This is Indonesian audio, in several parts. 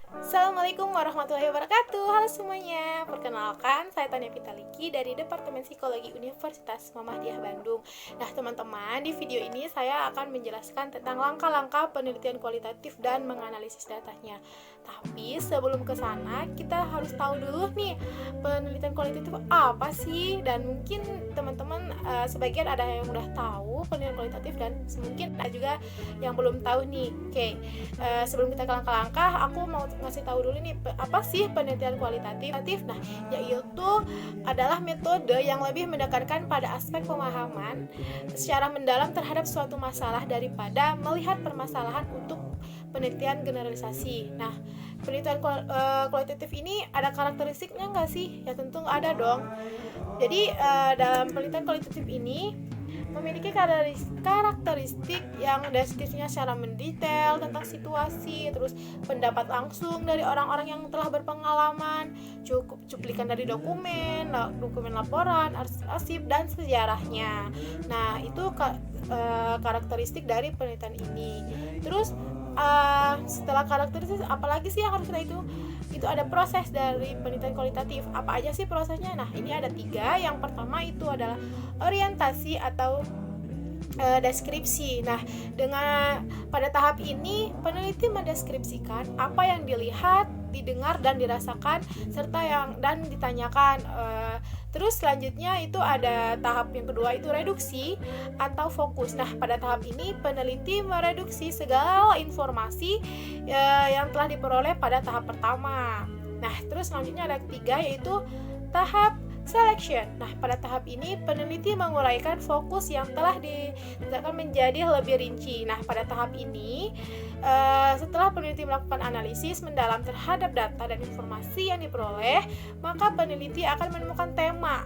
Assalamualaikum warahmatullahi wabarakatuh. Halo semuanya. Perkenalkan, saya Tania Pitaliki dari Departemen Psikologi Universitas Muhammadiyah Bandung. Nah, teman-teman, di video ini saya akan menjelaskan tentang langkah-langkah penelitian kualitatif dan menganalisis datanya. Tapi sebelum ke sana, kita harus tahu dulu nih, penelitian kualitatif apa sih? Dan mungkin teman-teman sebagian ada yang udah tahu penelitian kualitatif dan mungkin ada juga yang belum tahu nih. Oke, sebelum kita ke langkah-langkah, aku mau ngasih tahu dulu nih apa sih penelitian kualitatif. Nah, yaitu adalah metode yang lebih mendekatkan pada aspek pemahaman secara mendalam terhadap suatu masalah daripada melihat permasalahan untuk penelitian generalisasi. Nah, penelitian kualitatif ini ada karakteristiknya nggak sih? Ya tentu ada dong. Jadi dalam penelitian kualitatif ini memiliki karakteristik yang deskripsinya secara mendetail tentang situasi, terus pendapat langsung dari orang-orang yang telah berpengalaman, cuplikan dari dokumen laporan, arsip dan sejarahnya. Nah, itu karakteristik dari penelitian ini. Terus setelah karakteristik, apalagi sih yang harus kita itu ada proses dari penelitian kualitatif. Apa aja sih prosesnya? Nah, ini ada 3. Yang pertama itu adalah orientasi atau deskripsi. Nah, dengan pada tahap ini peneliti mendeskripsikan apa yang dilihat, didengar dan dirasakan serta yang dan ditanyakan. Terus selanjutnya itu ada tahap yang kedua itu reduksi atau fokus. Nah, pada tahap ini peneliti mereduksi segala informasi yang telah diperoleh pada tahap pertama. Nah, terus selanjutnya ada ketiga yaitu tahap selection. Nah, pada tahap ini peneliti menguraikan fokus yang telah ditetapkan menjadi lebih rinci. Nah, pada tahap ini setelah peneliti melakukan analisis mendalam terhadap data dan informasi yang diperoleh, maka peneliti akan menemukan tema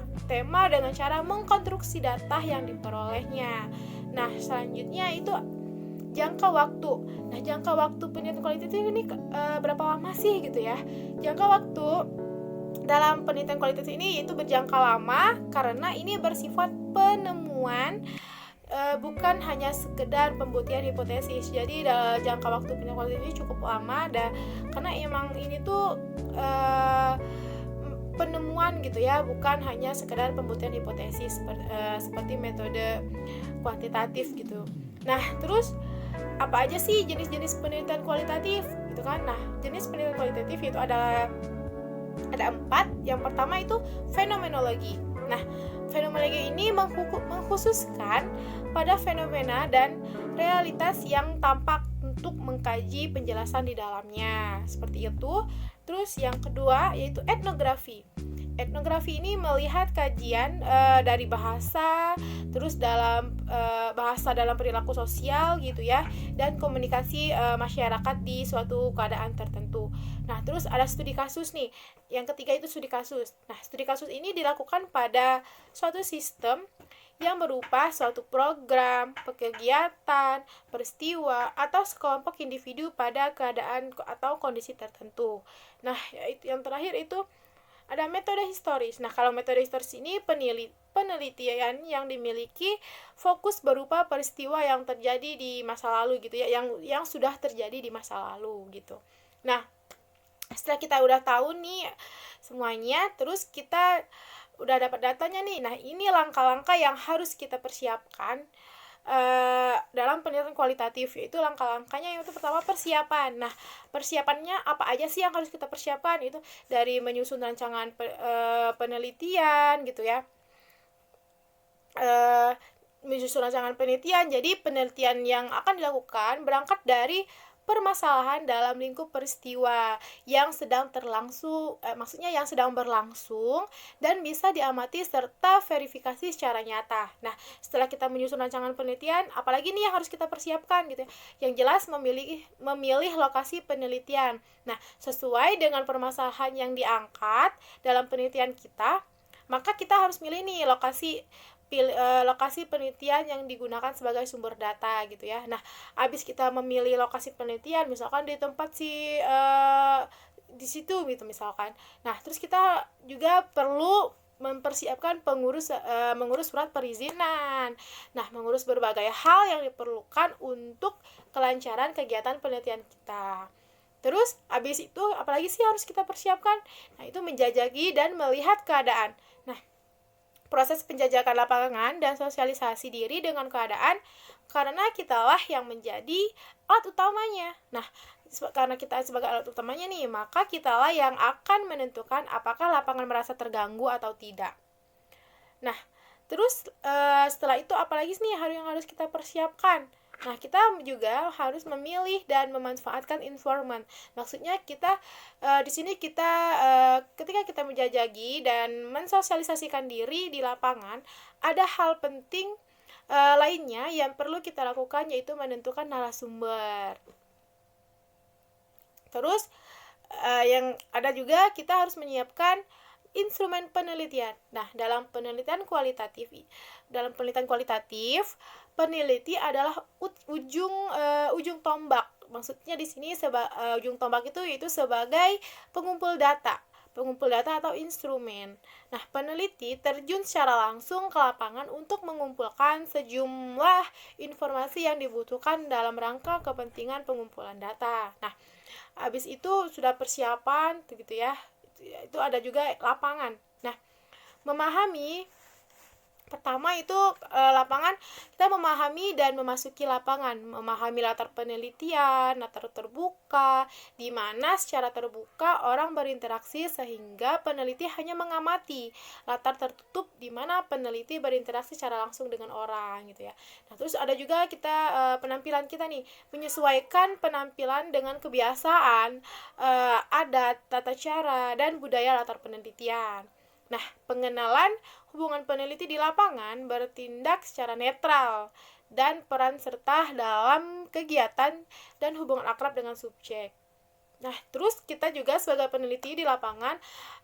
dengan cara mengkonstruksi data yang diperolehnya. Nah, selanjutnya itu jangka waktu. Nah, jangka waktu penelitian kualitatif ini berapa lama sih gitu ya? Jangka waktu dalam penelitian kualitatif ini yaitu berjangka lama karena ini bersifat penemuan, bukan hanya sekedar pembuktian hipotesis. Jadi jangka waktu penelitian kualitatif ini cukup lama karena emang ini tuh penemuan gitu ya, bukan hanya sekedar pembuktian hipotesis seperti metode kuantitatif gitu. Nah, terus apa aja sih jenis-jenis penelitian kualitatif gitu kan? Nah, jenis penelitian kualitatif itu ada 4. Yang pertama itu fenomenologi. Nah, fenomenologi ini mengkhususkan pada fenomena dan realitas yang tampak untuk mengkaji penjelasan di dalamnya. Seperti itu. Terus yang kedua yaitu etnografi. Etnografi ini melihat kajian dari bahasa, terus dalam bahasa dalam perilaku sosial gitu ya, dan komunikasi masyarakat di suatu keadaan tertentu. Nah, terus ada studi kasus nih. Yang ketiga itu studi kasus. Nah, studi kasus ini dilakukan pada suatu sistem yang berupa suatu program, kegiatan, peristiwa, atau sekelompok individu pada keadaan atau kondisi tertentu. Nah, yang terakhir itu ada metode historis. Nah, kalau metode historis ini penelitian yang dimiliki fokus berupa peristiwa yang terjadi di masa lalu gitu ya, yang sudah terjadi di masa lalu gitu. Nah, setelah kita udah tahu nih semuanya, terus kita udah dapat datanya nih. Nah, ini langkah-langkah yang harus kita persiapkan dalam penelitian kualitatif, yaitu langkah-langkahnya yang itu pertama persiapan. Nah, persiapannya apa aja sih yang harus kita persiapkan? Itu dari menyusun rancangan penelitian gitu ya, menyusun rancangan penelitian. Jadi penelitian yang akan dilakukan berangkat dari permasalahan dalam lingkup peristiwa yang sedang yang sedang berlangsung dan bisa diamati serta verifikasi secara nyata. Nah, setelah kita menyusun rancangan penelitian, apalagi nih yang harus kita persiapkan gitu ya. Yang jelas memilih lokasi penelitian. Nah, sesuai dengan permasalahan yang diangkat dalam penelitian kita, maka kita harus milih nih lokasi penelitian yang digunakan sebagai sumber data gitu ya. Nah, habis kita memilih lokasi penelitian, misalkan di tempat di situ gitu misalkan. Nah, terus kita juga perlu mempersiapkan mengurus surat perizinan. Nah, mengurus berbagai hal yang diperlukan untuk kelancaran kegiatan penelitian kita. Terus habis itu apalagi sih harus kita persiapkan? Nah, itu menjajaki dan melihat keadaan. Nah, proses penjajakan lapangan dan sosialisasi diri dengan keadaan karena kitalah yang menjadi alat utamanya. Nah, karena kita sebagai alat utamanya nih, maka kitalah yang akan menentukan apakah lapangan merasa terganggu atau tidak. Nah, terus setelah itu apalagi nih yang harus kita persiapkan? Nah, kita juga harus memilih dan memanfaatkan informan. Maksudnya kita di sini kita ketika kita menjajaki dan mensosialisasikan diri di lapangan, ada hal penting lainnya yang perlu kita lakukan, yaitu menentukan narasumber. Terus yang ada juga kita harus menyiapkan instrumen penelitian. Nah, dalam penelitian kualitatif, peneliti adalah ujung tombak. Maksudnya di sini ujung tombak itu sebagai pengumpul data atau instrumen. Nah, peneliti terjun secara langsung ke lapangan untuk mengumpulkan sejumlah informasi yang dibutuhkan dalam rangka kepentingan pengumpulan data. Nah, habis itu sudah persiapan gitu ya. Itu ada juga lapangan. Nah, memahami pertama itu lapangan, kita memahami dan memasuki lapangan, memahami latar penelitian, latar terbuka, di mana secara terbuka orang berinteraksi sehingga peneliti hanya mengamati. Latar tertutup di mana peneliti berinteraksi secara langsung dengan orang gitu ya. Nah, terus ada juga kita penampilan kita nih, menyesuaikan penampilan dengan kebiasaan, adat, tata cara, dan budaya latar penelitian. Nah, pengenalan hubungan peneliti di lapangan bertindak secara netral dan peran serta dalam kegiatan dan hubungan akrab dengan subjek. Nah, terus kita juga sebagai peneliti di lapangan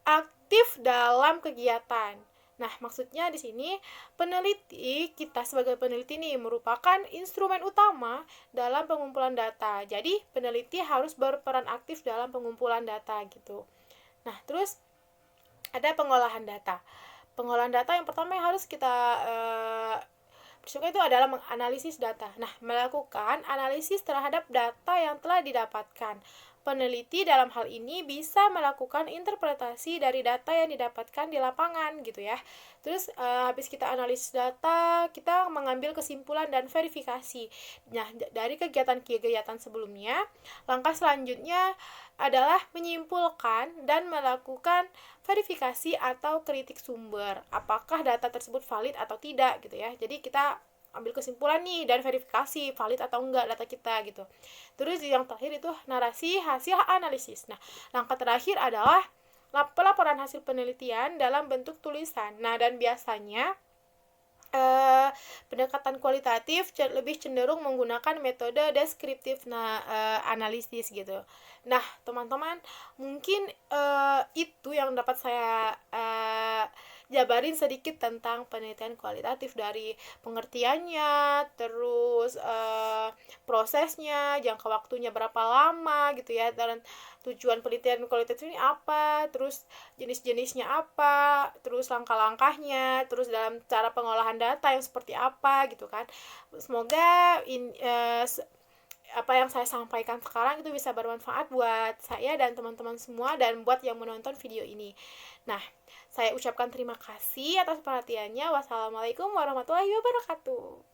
aktif dalam kegiatan. Nah, maksudnya di sini kita sebagai peneliti nih merupakan instrumen utama dalam pengumpulan data. Jadi, peneliti harus berperan aktif dalam pengumpulan data gitu. Nah, terus ada pengolahan data. Pengolahan data yang pertama yang harus kita persiapkan itu adalah menganalisis data. Nah, melakukan analisis terhadap data yang telah didapatkan. Peneliti dalam hal ini bisa melakukan interpretasi dari data yang didapatkan di lapangan gitu ya. Terus habis kita analisis data, kita mengambil kesimpulan dan verifikasi. Nah, dari kegiatan-kegiatan sebelumnya, langkah selanjutnya adalah menyimpulkan dan melakukan verifikasi atau kritik sumber. Apakah data tersebut valid atau tidak gitu ya. Jadi kita ambil kesimpulan nih dan verifikasi valid atau enggak data kita gitu. Terus yang terakhir itu narasi hasil analisis. Nah, langkah terakhir adalah pelaporan hasil penelitian dalam bentuk tulisan. Nah, dan biasanya pendekatan kualitatif lebih cenderung menggunakan metode deskriptif analisis gitu. Nah, teman-teman, mungkin itu yang dapat saya jabarin sedikit tentang penelitian kualitatif, dari pengertiannya, terus prosesnya, jangka waktunya berapa lama gitu ya, dan tujuan penelitian kualitatif ini apa, terus jenis-jenisnya apa, terus langkah-langkahnya, terus dalam cara pengolahan data yang seperti apa gitu kan. Semoga apa yang saya sampaikan sekarang itu bisa bermanfaat buat saya dan teman-teman semua dan buat yang menonton video ini. Nah, saya ucapkan terima kasih atas perhatiannya. Wassalamualaikum warahmatullahi wabarakatuh.